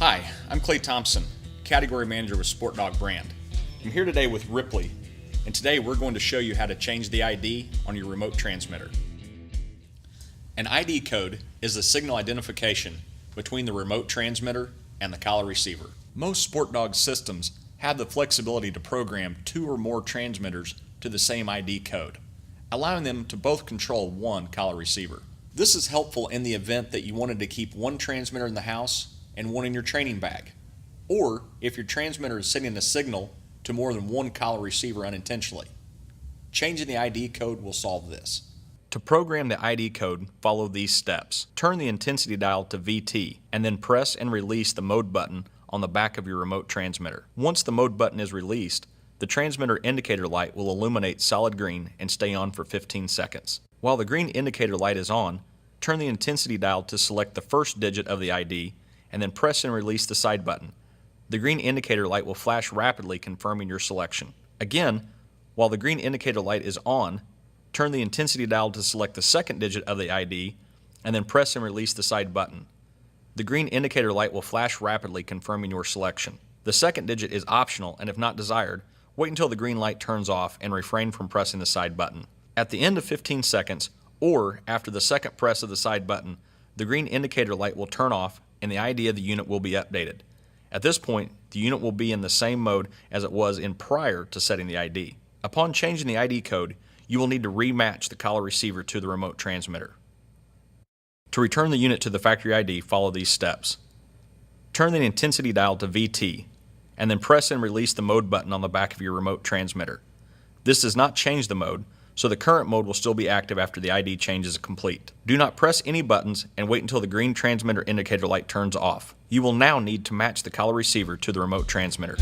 Hi, I'm Clay Thompson, Category Manager with SportDOG brand. I'm here today with Ripley, and today we're going to show you how to change the ID on your remote transmitter. An ID code is the signal identification between the remote transmitter and the collar receiver. Most SportDOG systems have the flexibility to program 2 or more transmitters to the same ID code, allowing them to both control one collar receiver. This is helpful in the event that you wanted to keep one transmitter in the house and one in your training bag, or if your transmitter is sending a signal to more than one collar receiver unintentionally. Changing the ID code will solve this. To program the ID code, follow these steps. Turn the intensity dial to VT and then press and release the mode button on the back of your remote transmitter. Once the mode button is released, the transmitter indicator light will illuminate solid green and stay on for 15 seconds. While the green indicator light is on, turn the intensity dial to select the first digit of the ID and then press and release the side button. The green indicator light will flash rapidly, confirming your selection. Again, while the green indicator light is on, turn the intensity dial to select the second digit of the ID and then press and release the side button. The green indicator light will flash rapidly, confirming your selection. The second digit is optional, and if not desired, wait until the green light turns off and refrain from pressing the side button. At the end of 15 seconds, or after the second press of the side button, the green indicator light will turn off and the ID of the unit will be updated. At this point, the unit will be in the same mode as it was in prior to setting the ID. Upon changing the ID code, you will need to rematch the collar receiver to the remote transmitter. To return the unit to the factory ID, follow these steps. Turn the intensity dial to VT, and then press and release the mode button on the back of your remote transmitter. This does not change the mode, so the current mode will still be active after the ID change is complete. Do not press any buttons and wait until the green transmitter indicator light turns off. You will now need to match the collar receiver to the remote transmitter.